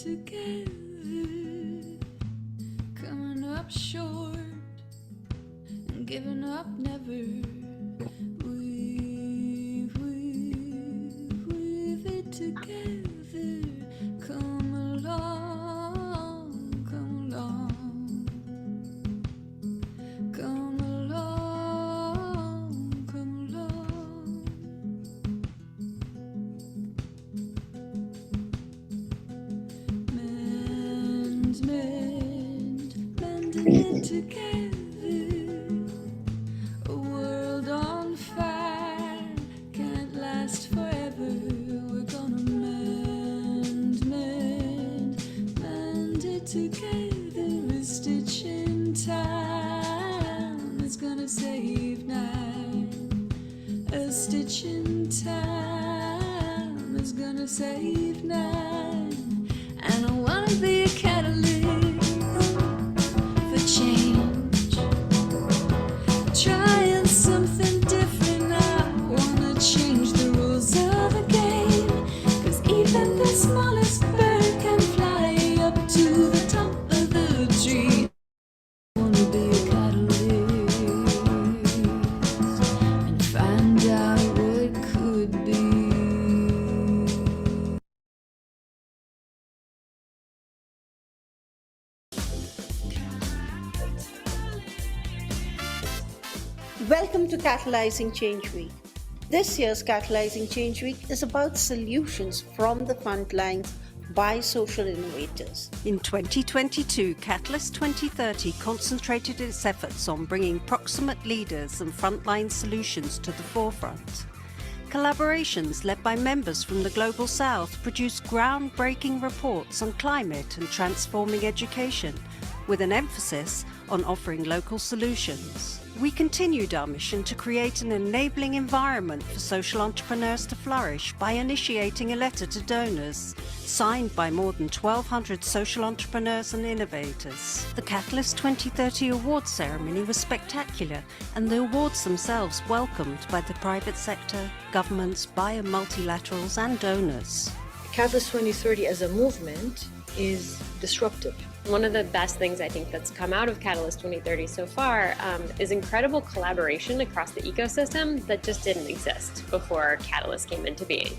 together, coming up short and giving up never. We've it together. Come along, come along, come along, come along. Mending it together. A world on fire can't last forever. We're gonna mend it together. A stitch in time is gonna save nine. A stitch in time is gonna save nine. And I wanna be a catalyst for change, trying something different. I wanna change the rules of the game, 'cause even the smallest bird can fly up to the top of the tree. I wanna be a catalyst and find out what could be. Welcome to Catalyzing Change Week. This year's Catalyzing Change Week is about solutions from the front lines by social innovators. In 2022, Catalyst 2030 concentrated its efforts on bringing proximate leaders and frontline solutions to the forefront. Collaborations led by members from the Global South produced groundbreaking reports on climate and transforming education, with an emphasis on offering local solutions. We continued our mission to create an enabling environment for social entrepreneurs to flourish by initiating a letter to donors, signed by more than 1,200 social entrepreneurs and innovators. The Catalyst 2030 awards ceremony was spectacular, and the awards themselves welcomed by the private sector, governments, bio multilaterals and donors. Catalyst 2030 as a movement is disruptive. One of the best things I think that's come out of Catalyst 2030 so far is incredible collaboration across the ecosystem that just didn't exist before Catalyst came into being.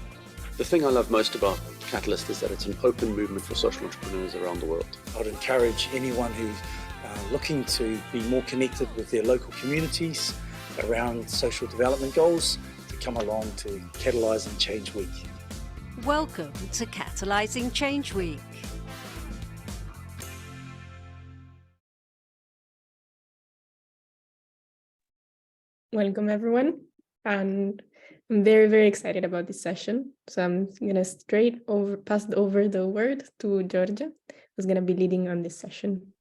The thing I love most about Catalyst is that it's an open movement for social entrepreneurs around the world. I'd encourage anyone who's looking to be more connected with their local communities around social development goals to come along to Catalyzing Change Week. Welcome to Catalyzing Change Week. Welcome everyone, and I'm very, very excited about this session. So I'm gonna pass over the word to Georgia, who's gonna be leading on this session.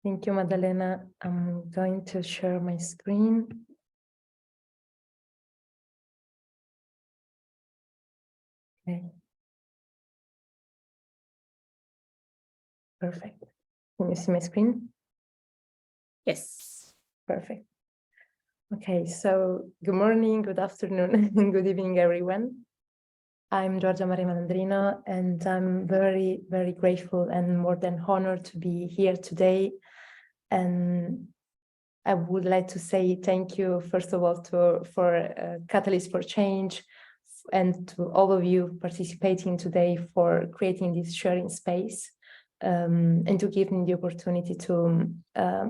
Thank you, Madalena. I'm going to share my screen. Okay. Perfect. Can you see my screen? Yes. Perfect. Okay, so good morning, good afternoon, and good evening, everyone. I'm Giorgia Maria Malandrino, and I'm very, very grateful and more than honored to be here today. And I would like to say thank you, first of all, for Catalyst for Change, and to all of you participating today for creating this sharing space, and to give me the opportunity to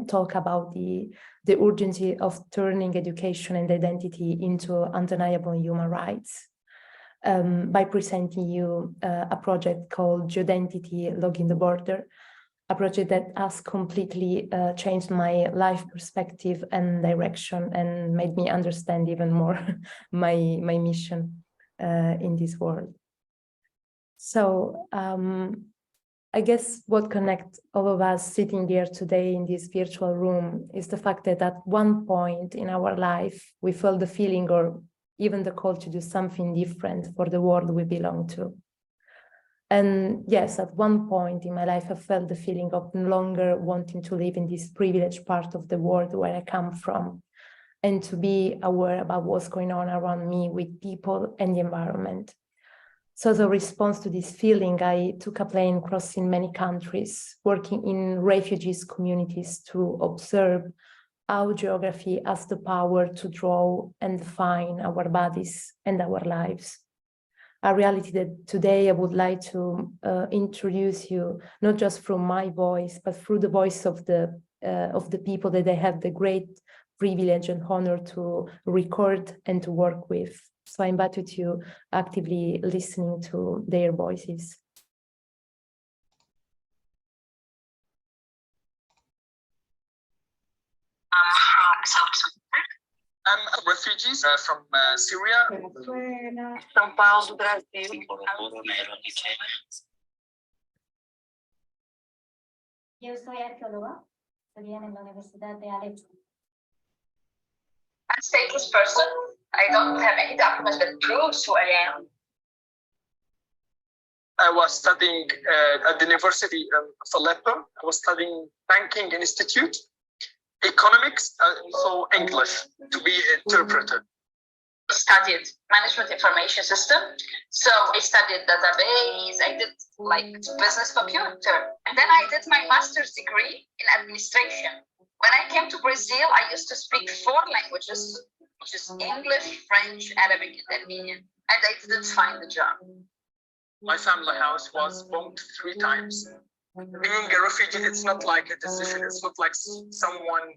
talk about the urgency of turning education and identity into undeniable human rights, by presenting you a project called Geoidentity Logging the Border, a project that has completely changed my life perspective and direction and made me understand even more my mission in this world. So I guess what connects all of us sitting here today in this virtual room is the fact that at one point in our life, we felt the feeling or even the call to do something different for the world we belong to. And yes, at one point in my life, I felt the feeling of no longer wanting to live in this privileged part of the world where I come from, and to be aware about what's going on around me with people and the environment. So as a response to this feeling, I took a plane crossing many countries, working in refugees communities to observe how geography has the power to draw and define our bodies and our lives. A reality that today I would like to introduce you, not just through my voice, but through the voice of the people that I have the great privilege and honor to record and to work with. So I invite you to actively listening to their voices. I'm from South Sudan. I'm a refugee from Syria. São Paulo, Brasil. Yo soy arqueóloga, estudié en la Universidad de Alepo. I'm a stateless person. I don't have any documents that proves who I am. I was studying at the University of Aleppo. I was studying Banking Institute, economics, so English, to be interpreted. I studied management information system. So I studied database, I did like business computer. And then I did my master's degree in administration. When I came to Brazil, I used to speak 4 languages, which is English, French, Arabic, and Armenian. And I didn't find a job. My family house was bombed 3 times. Being a refugee, it's not like a decision. It's not like someone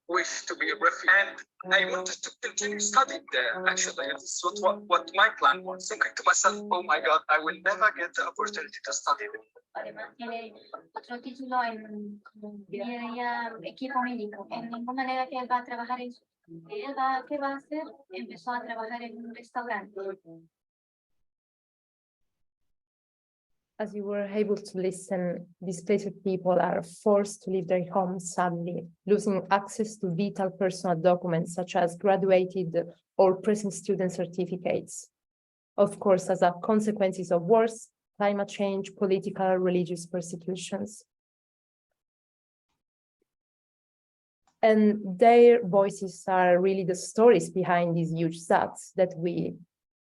wished to be a refugee. And I wanted to continue studying there, actually. This is what my plan was. Thinking to myself, oh my God, I will never get the opportunity to study there. Además tiene otro título en ingeniería equipo médico. En ninguna manera que él va a trabajar en eso. ¿Qué va a hacer? Empezó a trabajar en un restaurante. As you were able to listen, displaced people are forced to leave their homes suddenly, losing access to vital personal documents such as graduated or present student certificates. Of course, as a consequences of wars, climate change, political, religious persecutions. And their voices are really the stories behind these huge stats that we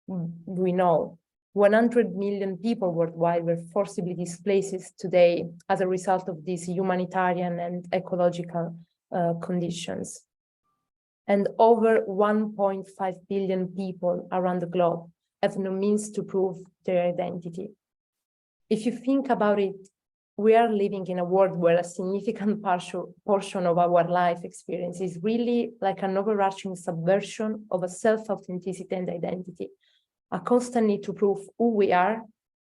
know. 100 million people worldwide were forcibly displaced today as a result of these humanitarian and ecological conditions. And over 1.5 billion people around the globe have no means to prove their identity. If you think about it, we are living in a world where a significant portion of our life experience is really like an overarching subversion of a self-authenticity and identity. A constant need to prove who we are,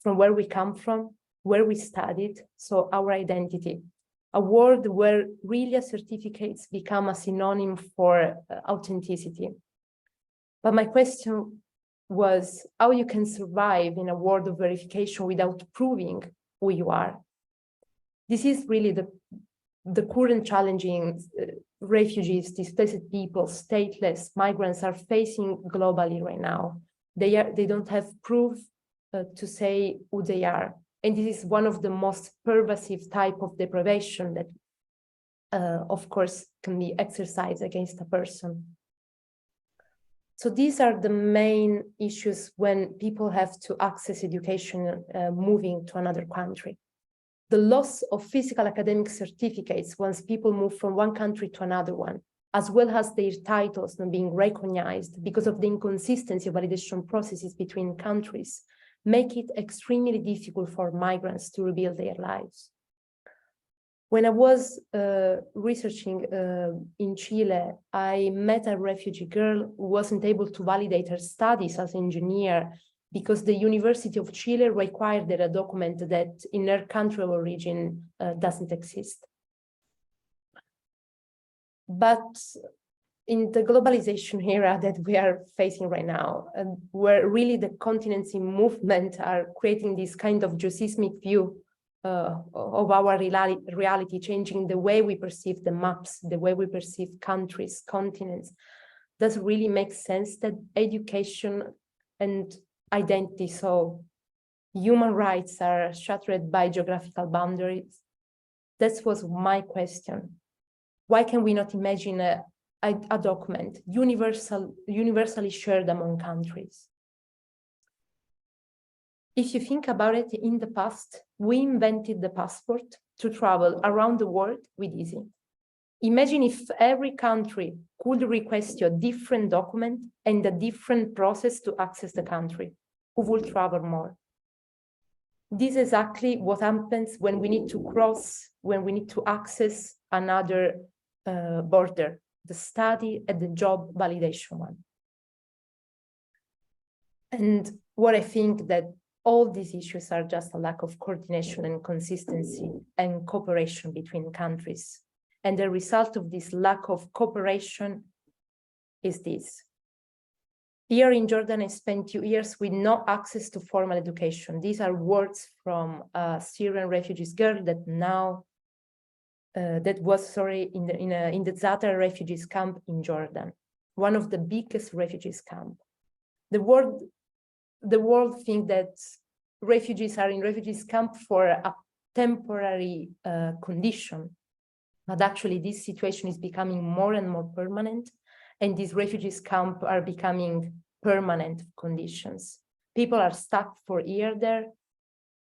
from where we come from, where we studied, so our identity. A world where really certificates become a synonym for authenticity. But my question was how you can survive in a world of verification without proving who you are. This is really the current challenging refugees, displaced people, stateless, migrants are facing globally right now. They don't have proof to say who they are. And this is one of the most pervasive type of deprivation that, of course, can be exercised against a person. So these are the main issues when people have to access education moving to another country. The loss of physical academic certificates once people move from one country to another one, as well as their titles not being recognized because of the inconsistency of validation processes between countries, make it extremely difficult for migrants to rebuild their lives. When I was researching in Chile, I met a refugee girl who wasn't able to validate her studies as an engineer because the University of Chile required that a document that in her country of origin doesn't exist. But in the globalization era that we are facing right now, where really the continents in movement are creating this kind of geosysmic view of our reality, changing the way we perceive the maps, the way we perceive countries, continents, does really make sense that education and identity, so human rights, are shattered by geographical boundaries? That was my question. Why can we not imagine a document universally shared among countries? If you think about it, in the past, we invented the passport to travel around the world with ease. Imagine if every country could request you a different document and a different process to access the country. Who will travel more? This is exactly what happens when we need to cross, when we need to access another border, the study and the job validation one. And what I think that all these issues are just a lack of coordination and consistency and cooperation between countries. And the result of this lack of cooperation is this. Here in Jordan, I spent 2 years with no access to formal education. These are words from a Syrian refugees girl that now, in the Zata refugees camp in Jordan, one of the biggest refugees camp. The world think that refugees are in refugees camp for a temporary condition, but actually this situation is becoming more and more permanent, and these refugees camp are becoming permanent conditions. People are stuck for a year there.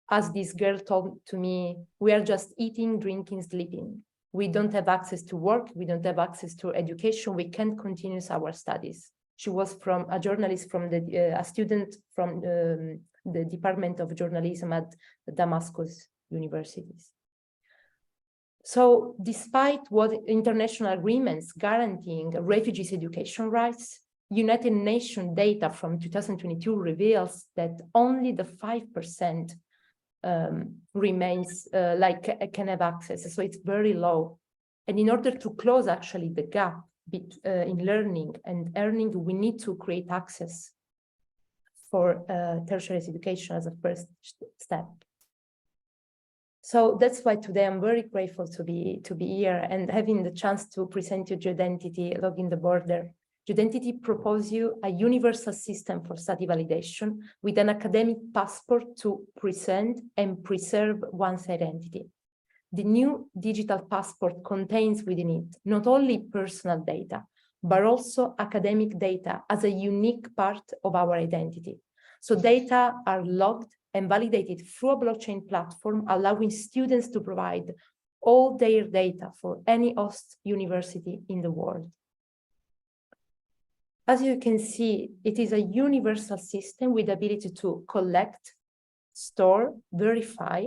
As this girl told to me, we are just eating, drinking, sleeping. We don't have access to work. We don't have access to education. We can't continue our studies. She was a journalist from a student from the Department of Journalism at Damascus universities. So despite what international agreements guaranteeing refugees' education rights, United Nations data from 2022 reveals that only the 5% remains can have access. So it's very low. And in order to close actually the gap in learning and earning, we need to create access for tertiary education as a first step. So that's why today I'm very grateful to be here and having the chance to present you Identity, Logging the Border. Identity proposes you a universal system for study validation with an academic passport to present and preserve one's identity. The new digital passport contains within it not only personal data, but also academic data as a unique part of our identity. So data are logged and validated through a blockchain platform, allowing students to provide all their data for any host university in the world. As you can see, it is a universal system with the ability to collect, store, verify,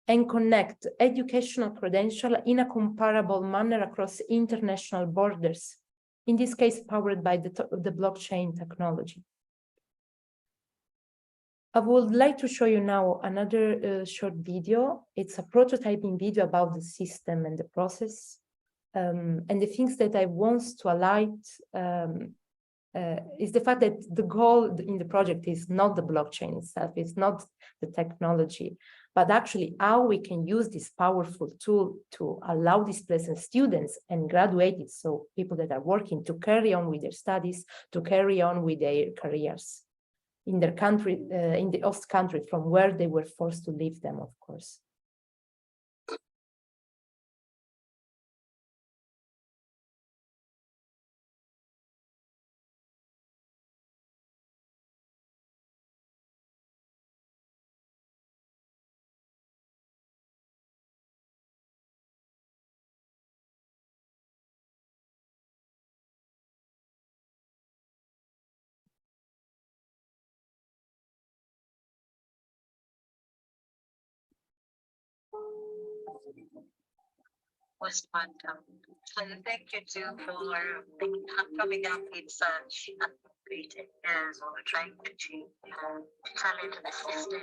and connect educational credentials in a comparable manner across international borders, in this case powered by the blockchain technology. I would like to show you now another short video. It's a prototyping video about the system and the process. And the things that I want to highlight is the fact that the goal in the project is not the blockchain itself, it's not the technology, but actually how we can use this powerful tool to allow displaced students and graduated, so people that are working, to carry on with their studies, to carry on with their careers in their country, in the host country from where they were forced to leave them, of course. Was fun. So thank you too for coming up with such great ideas or trying to challenge the system.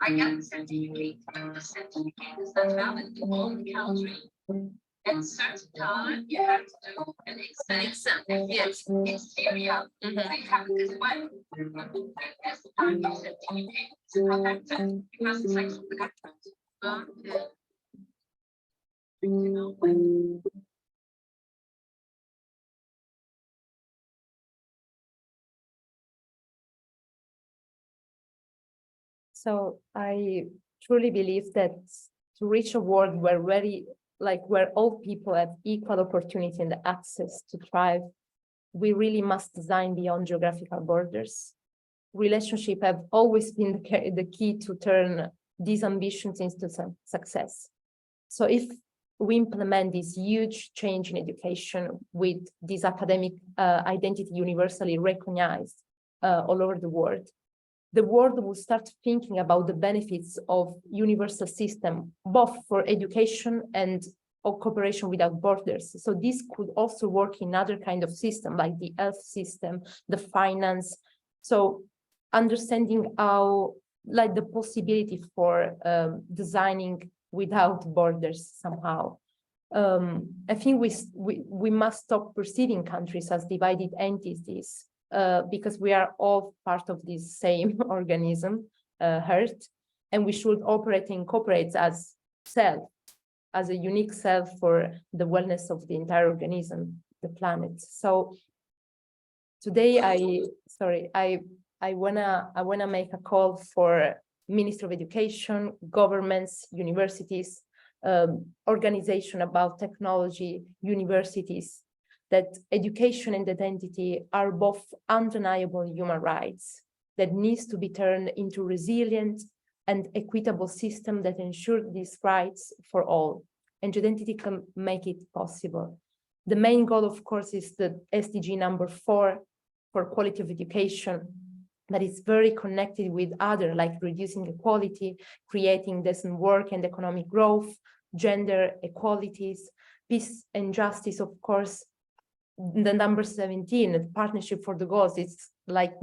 I got a certificate. The certificate is not valid in all country. At a certain time, you have to do an exam. Yes, it's Syria. We have this one. This time of certificate is protected because it's like the government. So I truly believe that to reach a world where where all people have equal opportunity and access to thrive, we really must design beyond geographical borders. Relationships have always been the key to turn these ambitions into some success. So if we implement this huge change in education with this academic identity universally recognized all over the world will start thinking about the benefits of universal system, both for education and of cooperation without borders. So this could also work in other kind of system, like the health system, the finance. So understanding how, like the possibility for designing without borders somehow. I think we must stop perceiving countries as divided entities because we are all part of this same organism, Earth, and we should operate and cooperate as self, as a unique self for the wellness of the entire organism, the planet. So today, I wanna make a call for Ministry of Education, governments, universities, organization about technology, universities, that education and identity are both undeniable human rights that needs to be turned into resilient and equitable system that ensure these rights for all, and identity can make it possible. The main goal, of course, is the SDG number 4 for quality of education, that is very connected with other, like reducing inequality, creating decent work and economic growth, gender equalities, peace and justice, of course. The number 17, the partnership for the goals, it's like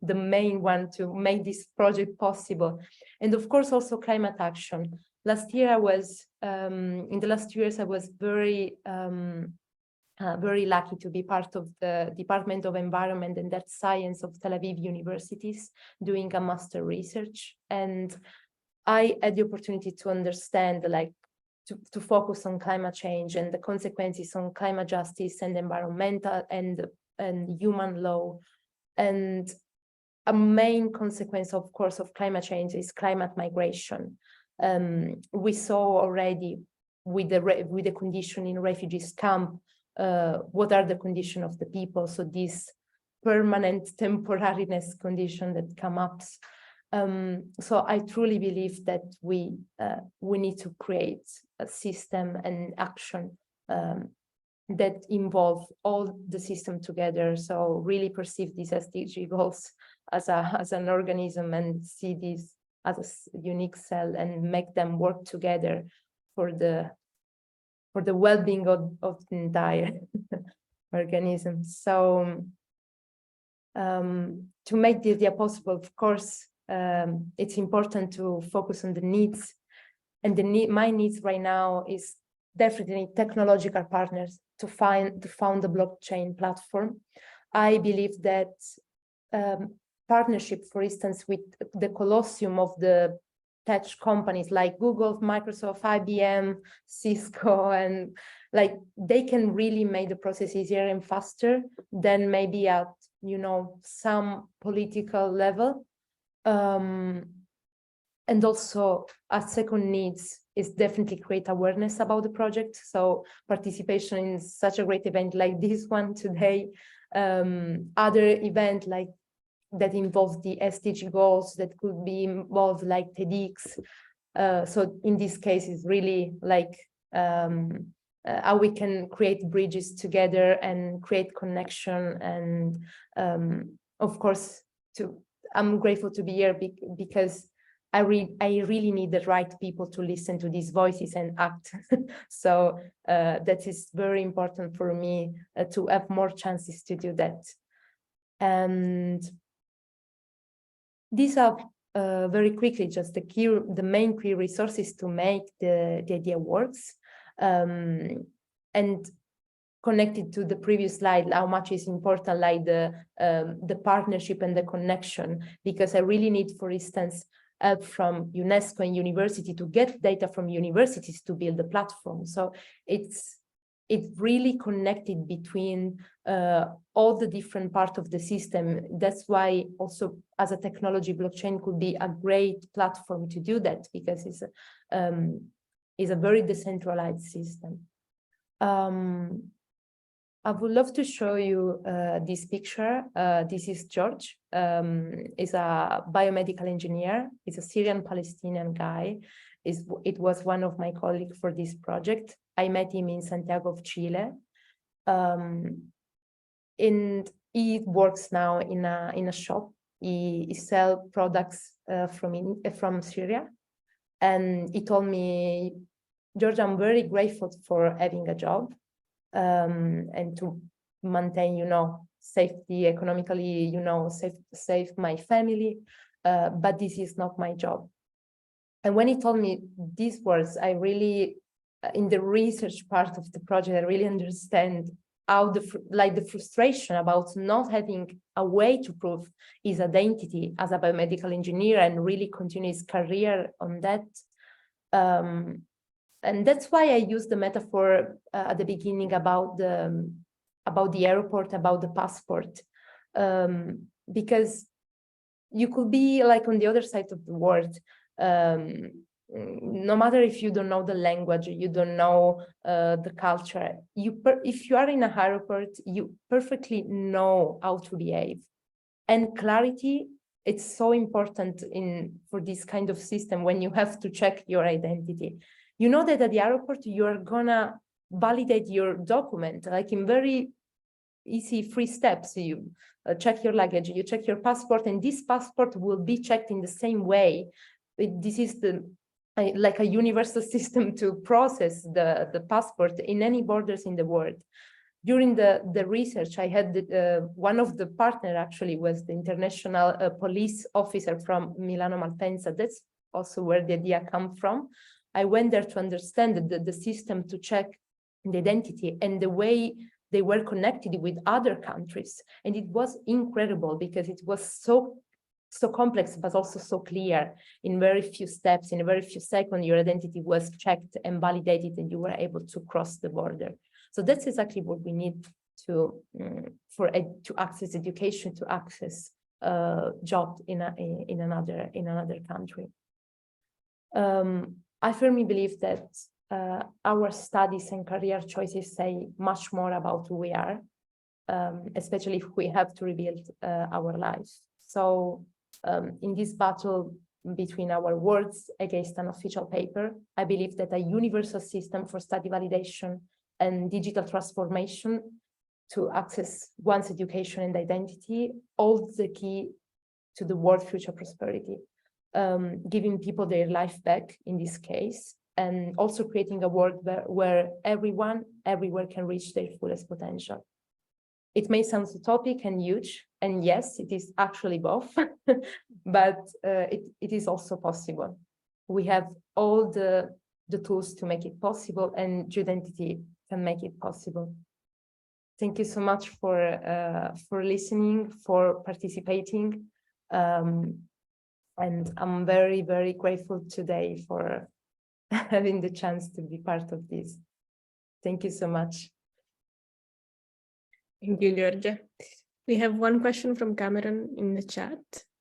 the main one to make this project possible. And of course, also climate action. Last year, I was, in the last 2 years, I was very lucky to be part of the Department of Environment and Earth Science of Tel Aviv universities, doing a master research. And I had the opportunity to understand, like, to focus on climate change and the consequences on climate justice and environmental and human law. And a main consequence, of course, of climate change is climate migration. We saw already with the condition in refugees camp, what are the conditions of the people. So this permanent temporariness condition that come up. So I truly believe that we need to create a system and action that involve all the system together. So really perceive these SDG goals as an organism and see these as a unique cell and make them work together for the well-being of the entire organism. So to make this possible, of course, it's important to focus on the needs, and my needs right now is definitely technological partners to found a blockchain platform. I believe that partnership, for instance, with the Colosseum of the tech companies like Google, Microsoft, IBM, Cisco, and like they can really make the process easier and faster than maybe at some political level. And also a second needs is definitely create awareness about the project. So participation in such a great event like this one today, other event like that involves the SDG goals that could be involved like TEDx. So in this case, it's really like how we can create bridges together and create connection. And of course, I'm grateful to be here because I really need the right people to listen to these voices and act. So that is very important for me to have more chances to do that. And these are very quickly just the main key resources to make the idea works. And connected to the previous slide, how much is important, like the partnership and the connection, because I really need, for instance, help from UNESCO and university to get data from universities to build the platform. So it's really connected between all the different parts of the system. That's why also as a technology, blockchain could be a great platform to do that, because it's a very decentralized system. I would love to show you this picture. This is George. He's a biomedical engineer. He's a Syrian-Palestinian guy. It was one of my colleagues for this project. I met him in Santiago of Chile. And he works now in a shop. He sells products from Syria. And he told me, George, I'm very grateful for having a job. And to maintain, safety economically, save my family, but this is not my job. And when he told me these words, I really, in the research part of the project, I really understand how the frustration about not having a way to prove his identity as a biomedical engineer and really continue his career on that. And that's why I used the metaphor at the beginning about the airport, about the passport, because you could be like on the other side of the world. No matter if you don't know the language, you don't know the culture, if you are in a airport, you perfectly know how to behave. And clarity, it's so important for this kind of system when you have to check your identity. You know that at the airport, you're gonna validate your document, like in very easy 3 steps. You check your luggage, you check your passport, and this passport will be checked in the same way. This is like a universal system to process the passport in any borders in the world. During the research, I had one of the partners actually was the international police officer from Milano Malpensa. That's also where the idea comes from. I went there to understand the system to check the identity and the way they were connected with other countries. And it was incredible because it was so complex, but also so clear. In very few steps, in a very few seconds, your identity was checked and validated, and you were able to cross the border. So that's exactly what we need to access education, to access jobs in another country. I firmly believe that our studies and career choices say much more about who we are, especially if we have to rebuild our lives. So in this battle between our words against an official paper, I believe that a universal system for study validation and digital transformation to access one's education and identity holds the key to the world future prosperity. Giving people their life back in this case, and also creating a world where everyone, everywhere can reach their fullest potential. It may sound utopic and huge, and yes, it is actually both, but it is also possible. We have all the tools to make it possible, and Identity can make it possible. Thank you so much for listening, for participating. And I'm very, very grateful today for having the chance to be part of this. Thank you so much. Thank you, Georgia. We have one question from Cameron in the chat.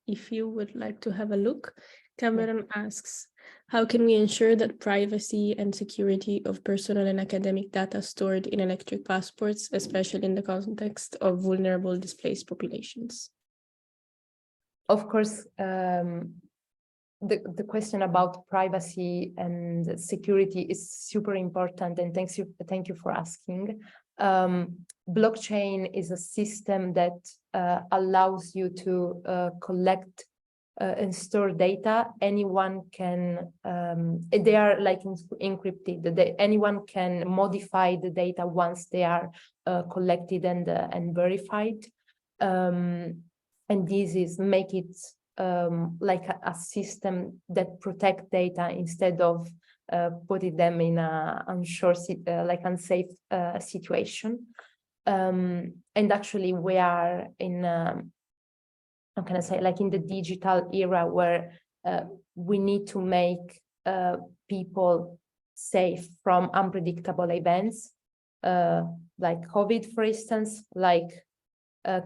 If you would like to have a look, Cameron asks, how can we ensure that privacy and security of personal and academic data stored in electric passports, especially in the context of vulnerable displaced populations? Of course, the question about privacy and security is super important, and thank you for asking. Blockchain is a system that allows you to collect and store data, anyone can, they are like encrypted. Anyone can modify the data once they are collected and verified. And this is make it like a system that protect data instead of putting them in a like unsafe situation. And actually we are in, how can I say, like in the digital era where we need to make people safe from unpredictable events, like COVID, for instance, like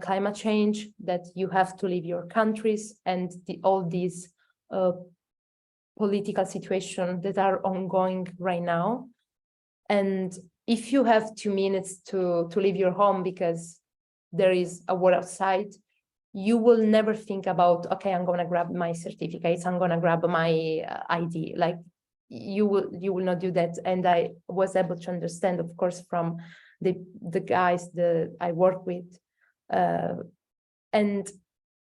climate change, that you have to leave your countries, and all these political situations that are ongoing right now. And if you have 2 minutes to leave your home because there is a war outside, you will never think about, okay, I'm gonna grab my certificates, I'm gonna grab my ID. Like you will not do that. And I was able to understand, of course, from the guys that I work with, and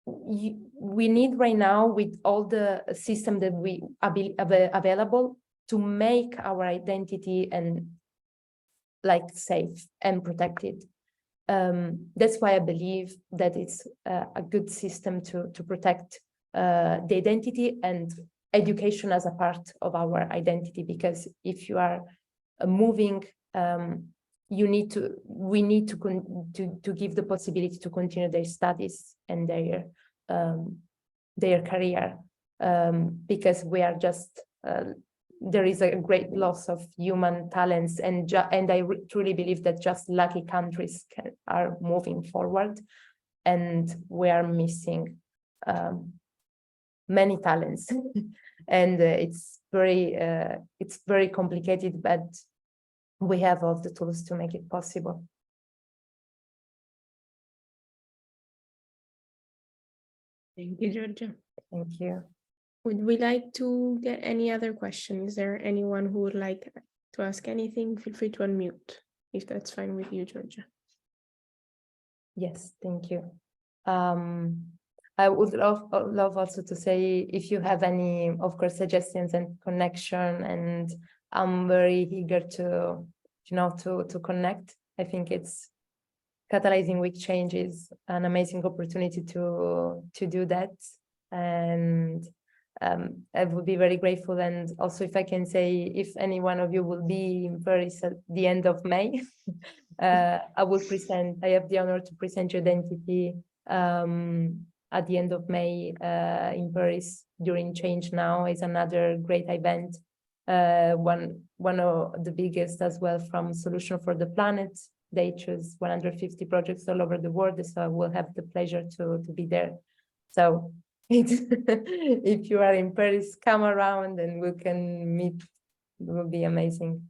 we need right now, with all the system that we available, to make our identity and like safe and protected. That's why I believe that it's a good system to protect the identity and education as a part of our identity. Because if you are moving, we need to give the possibility to continue their studies and their career, because we are just there is a great loss of human talents, and I truly believe that just lucky countries are moving forward, and we are missing many talents. And it's very complicated, but we have all the tools to make it possible. Thank you, Georgia. Thank you. Would we like to get any other questions? Is there anyone who would like to ask anything? Feel free to unmute, if that's fine with you, Georgia. Yes, thank you. I would love also to say, if you have any, of course, suggestions and connection, and I'm very eager to, to connect. I think it's Catalyzing Week Change is an amazing opportunity to do that. And I would be very grateful. And also, if I can say, if any one of you will be in Paris at the end of May, I have the honor to present your identity at the end of May in Paris during Change Now. Is another great event, one of the biggest as well, from Solution for the Planet. They choose 150 projects all over the world, so I will have the pleasure to be there. So if you are in Paris, come around and we can meet. It will be amazing.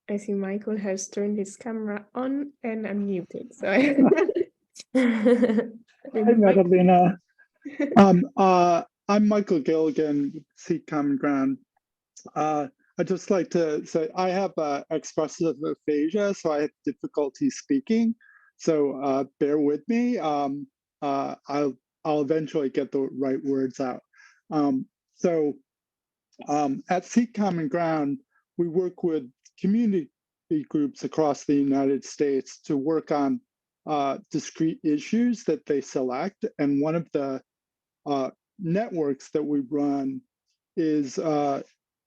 I see Michael has turned his camera on and unmuted. So Hi, Madalena. I'm Michael Gilligan, Seek Common Ground. I'd just like to say I have expressive aphasia, so I have difficulty speaking. So bear with me. I'll eventually get the right words out. At Seek Common Ground, we work with community groups across the United States to work on discrete issues that they select. And one of the networks that we run is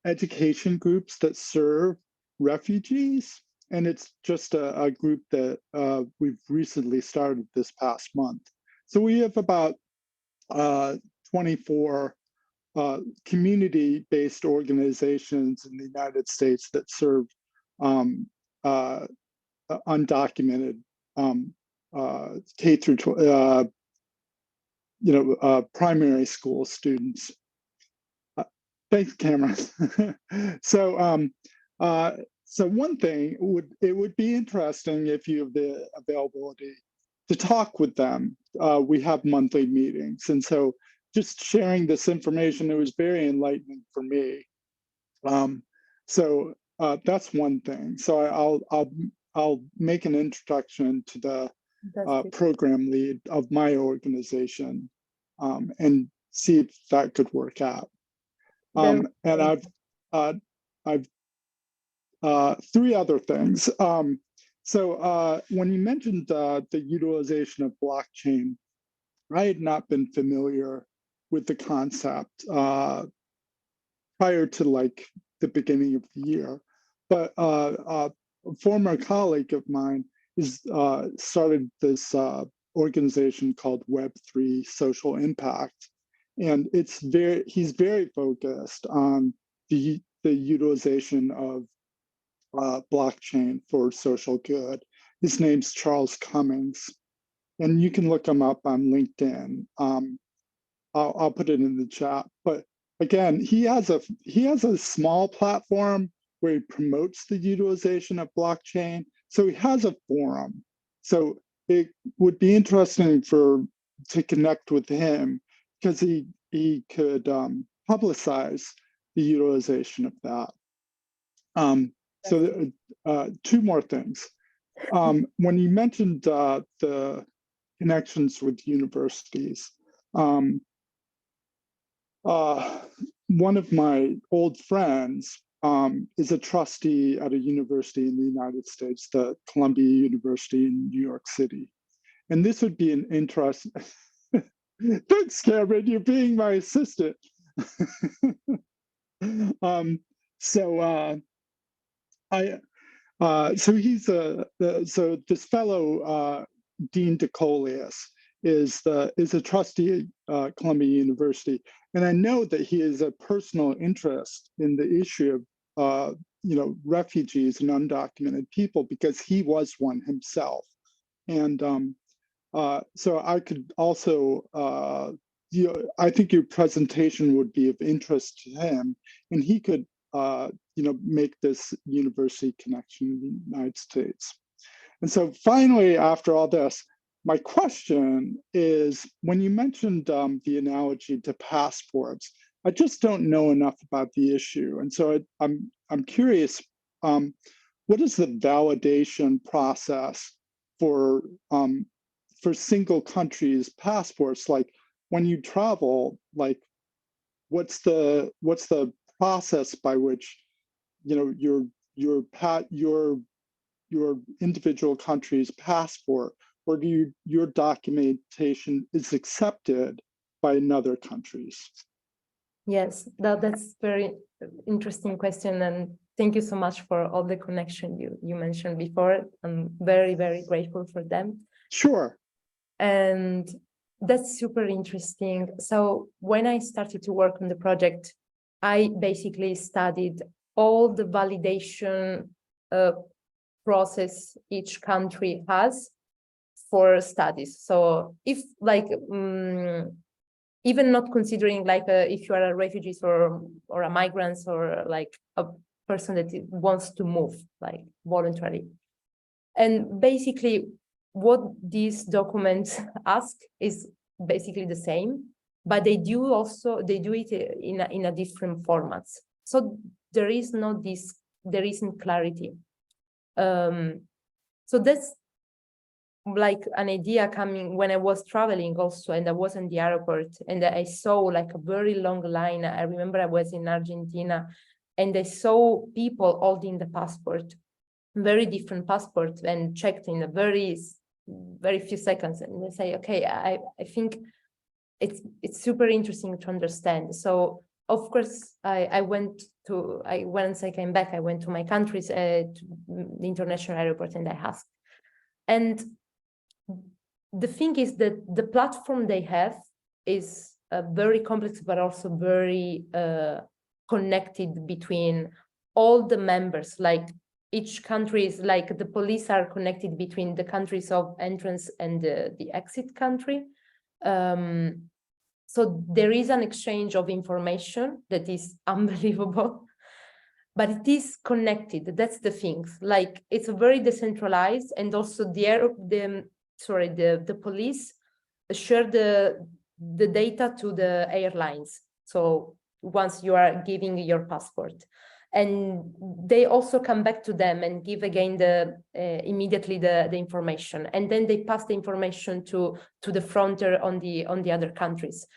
education groups that serve refugees. And it's just a group that we've recently started this past month. So we have about 24 community-based organizations in the United States that serve undocumented K through primary school students. Thanks, cameras. So one thing would be interesting if you have the availability to talk with them. We have monthly meetings, and so just sharing this information, it was very enlightening for me. That's one thing. So I'll make an introduction to program lead of my organization, and see if that could work out. And I've three other things. So when you mentioned the utilization of blockchain, I had not been familiar with the concept prior to like the beginning of the year, but a former colleague of mine is started this organization called Web3 Social Impact, and he's very focused on the utilization of blockchain for social good. His name's Charles Cummings, and you can look him up on LinkedIn. I'll put it in the chat. But again, he has a small platform where he promotes the utilization of blockchain. So he has a forum. So it would be interesting to connect with him, because he could publicize the utilization of that. So two more things. When you mentioned the connections with universities, one of my old friends is a trustee at a university in the United States, the Columbia University in New York City. And this would be an interest. Thanks, Cameron, you're being my assistant. So he's so this fellow Dean DeColius is a trustee at Columbia University, and I know that he has a personal interest in the issue of refugees and undocumented people, because he was one himself, and so I could also I think your presentation would be of interest to him, and he could make this university connection in the United States. And so finally, after all this, my question is, when you mentioned the analogy to passports, I just don't know enough about the issue. And so I'm curious, what is the validation process for single countries' passports? Like when you travel, like what's the process by which your individual country's passport or your documentation is accepted by another countries? Yes, that's very interesting question, and thank you so much for all the connection you mentioned before. I'm very, very grateful for them. Sure. And that's super interesting. So when I started to work on the project, I basically studied all the validation process each country has for studies. So if even not considering if you are a refugee or a migrant or like a person that wants to move voluntarily. And basically what these documents ask is basically the same, but they do it in a different formats. So there isn't clarity. So that's like an idea coming when I was traveling also, and I was in the airport and I saw like a very long line. I remember I was in Argentina and I saw people holding the passport, very different passports, and checked in a very few seconds, and they say, okay, I think it's super interesting to understand. So of course once I came back, I went to my country's to the international airport and I asked. And the thing is that the platform they have is very complex, but also very connected between all the members. Like each country is like the police are connected between the countries of entrance and the exit country. So there is an exchange of information that is unbelievable, but it is connected. That's the thing. Like it's very decentralized, and also the police share the data to the airlines. So once you are giving your passport, And they also come back to them and give again immediately the information, and then they pass the information to the frontier on the other countries.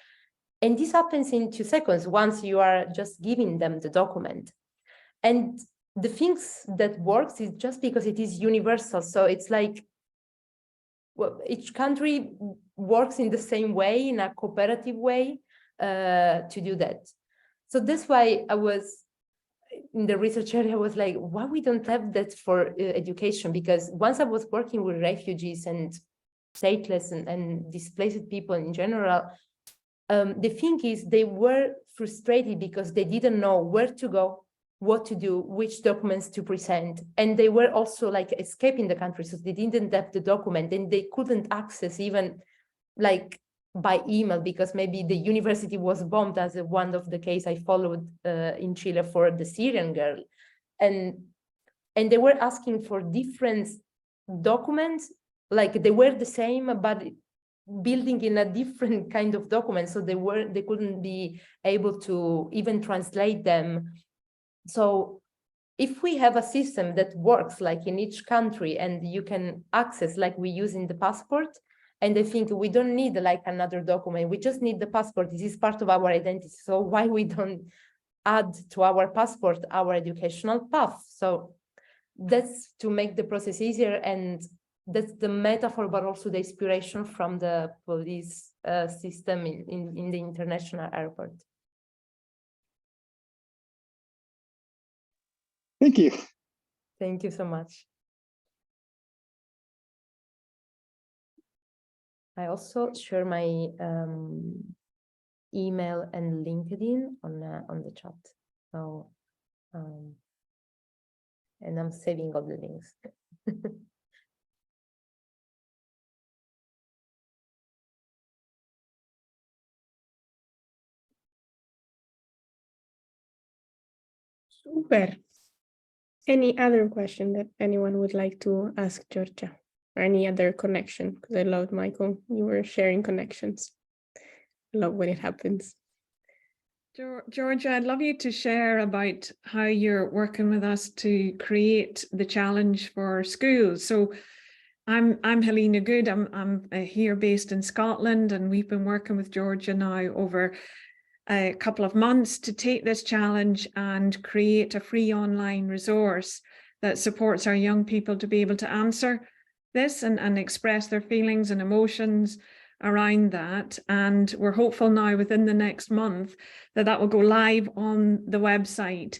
And this happens in 2 seconds once you are just giving them the document. And the things that works is just because it is universal. So it's like, well, each country works in the same way, in a cooperative way, to do that. So that's why I was in the research area, I was like, why we don't have that for education? Because once I was working with refugees and stateless and displaced people in general, the thing is they were frustrated because they didn't know where to go, what to do, which documents to present. And they were also like escaping the country, so they didn't have the document and they couldn't access even like by email, because maybe the university was bombed, as one of the case I followed in Chile for the Syrian girl. And they were asking for different documents, like they were the same, but building in a different kind of document. So they couldn't be able to even translate them. So if we have a system that works like in each country and you can access like we use in the passport, and I think we don't need like another document, we just need the passport. This is part of our identity. So why we don't add to our passport our educational path? So that's to make the process easier, and that's the metaphor, but also the inspiration from the police system in the international airport. Thank you. Thank you so much. I also share my email and LinkedIn on the chat. So, and I'm saving all the links. Super. Any other question that anyone would like to ask Georgia? Or any other connection? Because I loved, Michael, you were sharing connections. I love when it happens. Georgia, I'd love you to share about how you're working with us to create the challenge for schools. So I'm Helena Good. I'm here based in Scotland, and we've been working with Georgia now over a couple of months to take this challenge and create a free online resource that supports our young people to be able to answer this and express their feelings and emotions around that. And we're hopeful now within the next month that will go live on the website.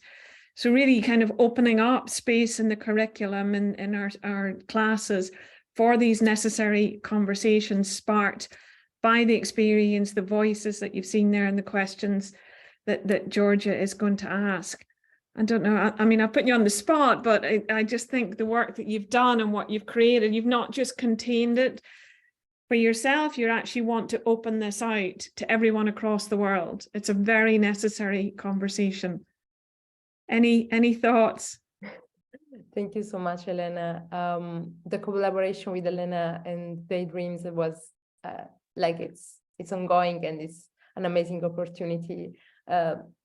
So really kind of opening up space in the curriculum in our classes for these necessary conversations sparked by the experience, the voices that you've seen there and the questions that Georgia is going to ask. I don't know, I mean, I've put you on the spot, but I just think the work that you've done and what you've created, you've not just contained it for yourself, you actually want to open this out to everyone across the world. It's a very necessary conversation. Any thoughts? Thank you so much, Elena. The collaboration with Elena and Daydreams was like it's ongoing, and it's an amazing opportunity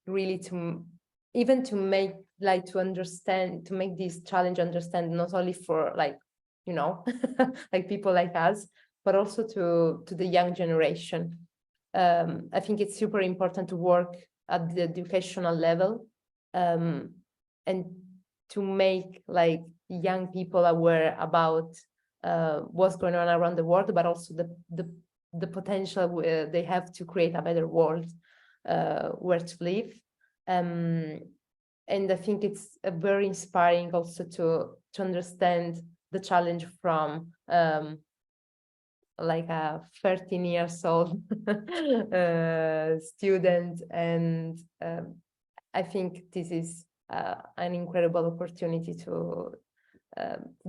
really to make like to make this challenge understand not only for like, you know, like people like us, but also to the young generation. I think it's super important to work at the educational level and to make like young people aware about what's going on around the world, but also the potential they have to create a better world where to live. And I think it's very inspiring also to understand the challenge from like a 13 years old student. And I think this is an incredible opportunity to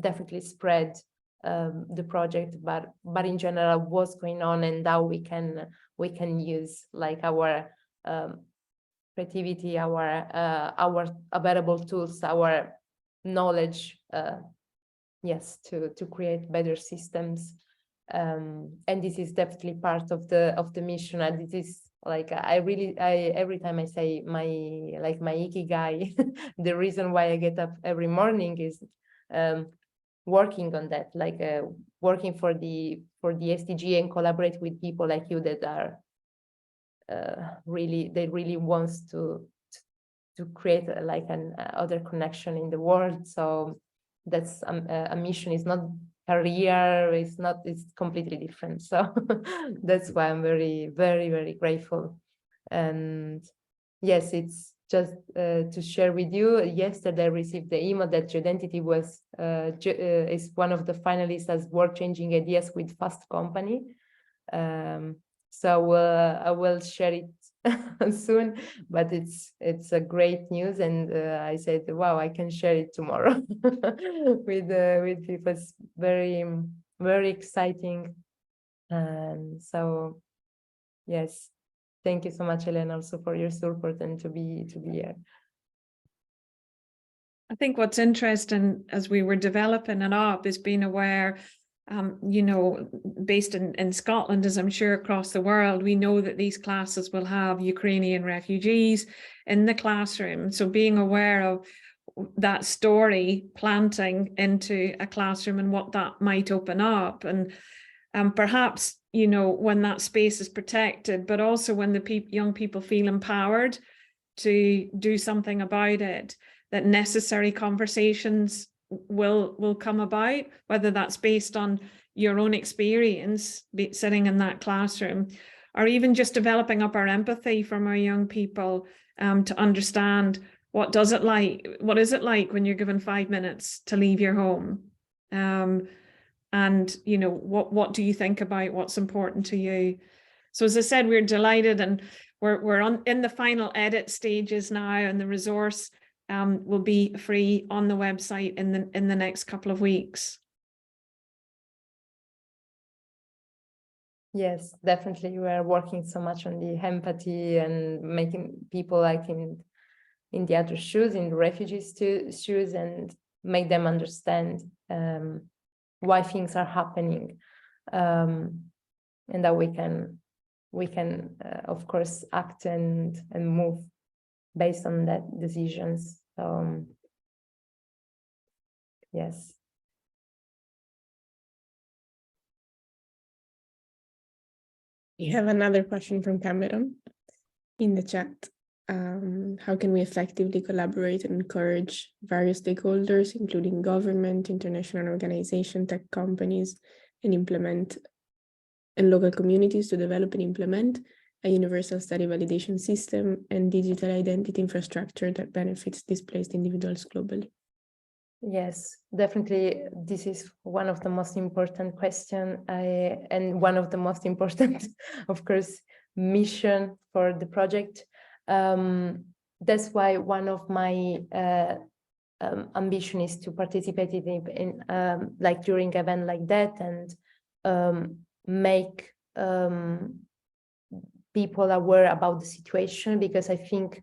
definitely spread the project, but in general what's going on and how we can use like our creativity, our available tools, our knowledge, yes, to create better systems And this is definitely part of the mission. And it is like every time I say my ikigai, the reason why I get up every morning is working on that, working for the SDG and collaborate with people like you that are really wants to create an other connection in the world. So that's a mission. Is not career, it's completely different. So that's why I'm very, very, very grateful. And yes, it's just to share with you, yesterday I received the email that Identity was is one of the finalists as World-Changing Ideas with Fast Company. So I will share it soon, but it's a great news, and I said, wow, I can share it tomorrow with people. It's very, very exciting. And so yes, thank you so much, Elena, also for your support and to be here. I think what's interesting as we were developing it up is being aware, you know, based in Scotland, as I'm sure across the world, we know that these classes will have Ukrainian refugees in the classroom. So being aware of that story planting into a classroom and what that might open up. And perhaps, you know, when that space is protected, but also when the young people feel empowered to do something about it, that necessary conversations will come about, whether that's based on your own experience sitting in that classroom, or even just developing up our empathy from our young people to understand what is it like when you're given 5 minutes to leave your home, and you know, what do you think about what's important to you. So as I said, we're delighted, and we're in the final edit stages now, and the resource will be free on the website in the next couple of weeks. Yes, definitely. We are working so much on the empathy and making people like in the other shoes, in the refugees' shoes, and make them understand why things are happening, and that we can of course act and move based on that decisions. Yes. We have another question from Cameron in the chat. How can we effectively collaborate and encourage various stakeholders, including government, international organizations, tech companies, and local communities to develop and implement a universal study validation system and digital identity infrastructure that benefits displaced individuals globally? Yes, definitely. This is one of the most important questions, and one of the most important, of course, mission for the project. That's why one of my ambition is to participate in like during an event like that, and make people aware about the situation, because I think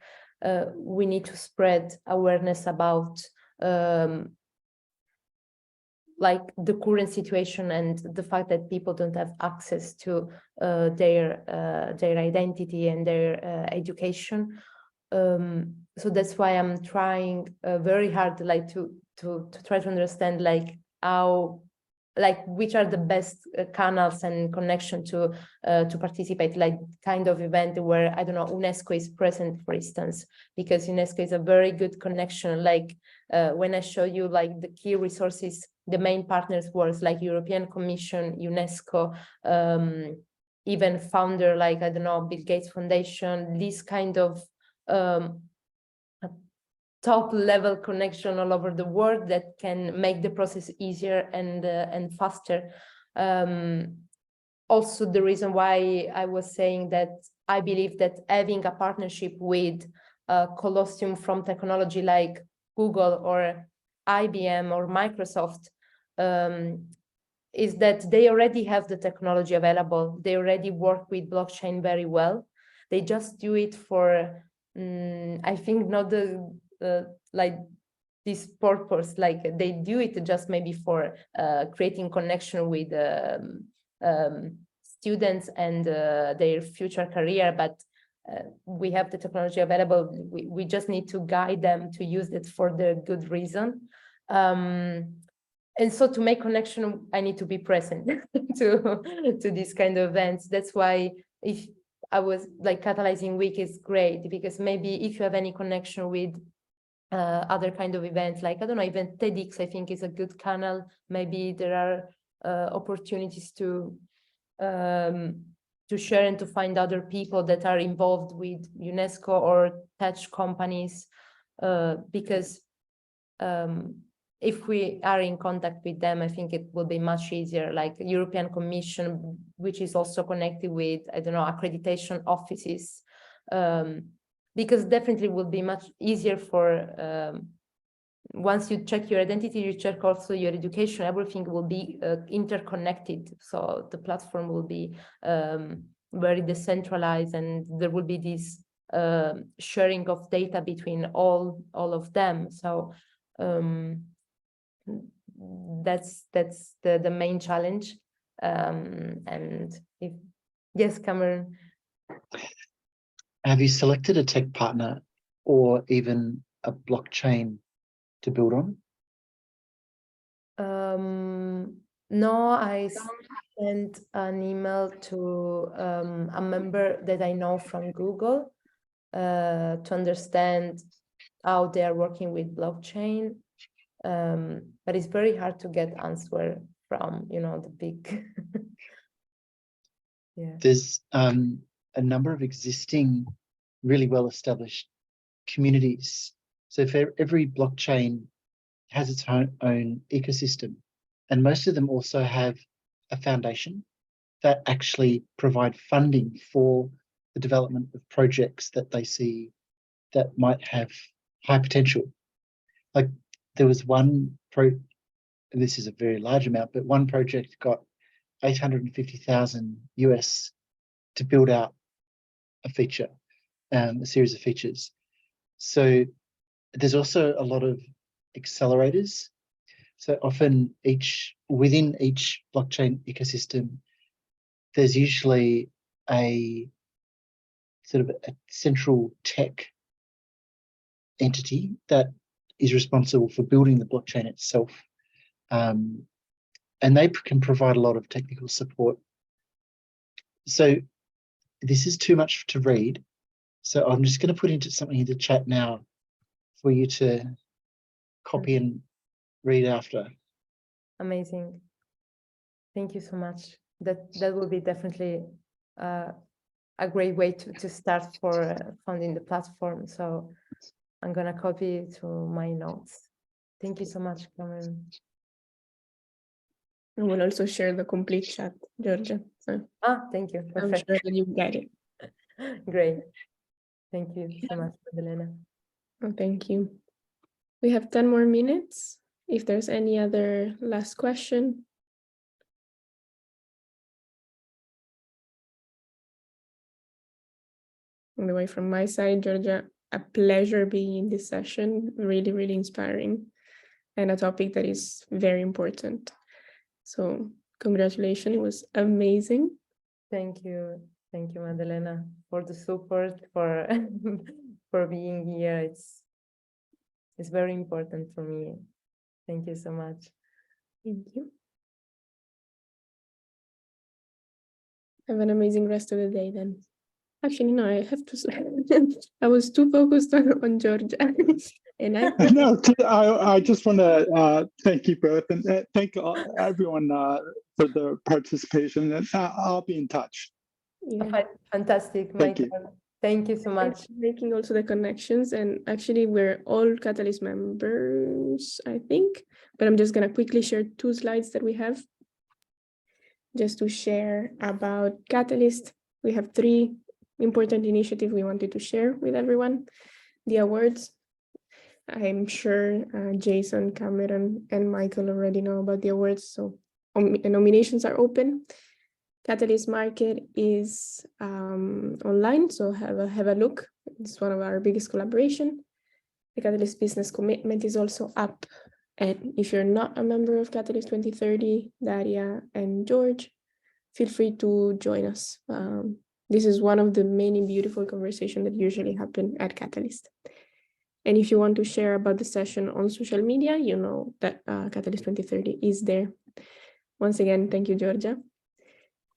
we need to spread awareness about like the current situation and the fact that people don't have access to their identity and their education. So that's why I'm trying very hard, like to try to understand like how, like which are the best canals and connection to participate, like kind of event where, I don't know, UNESCO is present, for instance, because UNESCO is a very good connection. Like when I show you like the key resources, the main partners was like European Commission, UNESCO, even founder, like, I don't know, Bill Gates Foundation, this kind of top level connection all over the world that can make the process easier and faster. Also, the reason why I was saying that I believe that having a partnership with a colosseum from technology like Google or IBM or Microsoft is that they already have the technology available. They already work with blockchain very well. They just do it for, I think, not the like this purpose, like they do it just maybe for creating connection with students and their future career, but we have the technology available. We just need to guide them to use it for the good reason. And so to make connection, I need to be present to these kind of events. That's why if I was like Catalyzing Week is great, because maybe if you have any connection with other kind of events, like, I don't know, even TEDx, I think is a good channel. Maybe there are opportunities to share and to find other people that are involved with UNESCO or tech companies, because if we are in contact with them, I think it will be much easier, like European Commission, which is also connected with, I don't know, accreditation offices, because definitely will be much easier for, once you check your identity, you check also your education, everything will be interconnected. So the platform will be very decentralized, and there will be this sharing of data between all of them. So that's the main challenge. And if, yes, Cameron. Have you selected a tech partner or even a blockchain to build on? No, I sent an email to a member that I know from Google to understand how they are working with blockchain. But it's very hard to get answer from, the big. Yeah. There's a number of existing, really well-established communities. So for every blockchain has its own ecosystem, and most of them also have a foundation that actually provide funding for the development of projects that they see that might have high potential. Like there was one and this is a very large amount, but one project got $850,000 US to build out a feature, a series of features. So there's also a lot of accelerators. So often within each blockchain ecosystem, there's usually a sort of a central tech entity that is responsible for building the blockchain itself. And they can provide a lot of technical support. So this is too much to read. So I'm just going to put into something in the chat now for you to copy and read after. Amazing. Thank you so much. That will be definitely a great way to start for funding the platform. So I'm going to copy it to my notes. Thank you so much, Cameron. I will also share the complete chat, Georgia. So thank you. I'm Perfect. sure that you get it. Great. Thank you so much, Madalena. Oh, thank you. We have 10 more minutes. If there's any other last question. On the way from my side, Georgia, a pleasure being in this session. Really, really inspiring, and a topic that is very important. So congratulations, it was amazing. Thank you, Madalena, for the support, for for being here. It's very important for me. Thank you so much. Thank you. Have an amazing rest of the day then. Actually, no, I have to. I was too focused on Georgia. And No, I just want to thank you both and thank everyone for the participation. And I'll be in touch. Yeah. Fantastic. Thank you. Thank you so much. Making also the connections, and actually we're all Catalyst members, I think, but I'm just going to quickly share 2 slides that we have just to share about Catalyst. We have 3 important initiatives we wanted to share with everyone. The awards. I'm sure Jason, Cameron, and Michael already know about the awards, so nominations are open. Catalyst Market is online, so have a look. It's one of our biggest collaboration. The Catalyst Business Commitment is also up, and if you're not a member of Catalyst 2030, Daria and George, feel free to join us. This is one of the many beautiful conversations that usually happen at Catalyst. And if you want to share about the session on social media, you know that Catalyst 2030 is there. Once again, thank you, Georgia.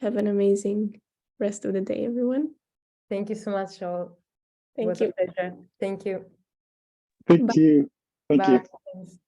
Have an amazing rest of the day, everyone. Thank you so much, all. Thank It was you. a pleasure. Thank you. Thank you. Thank Bye. you.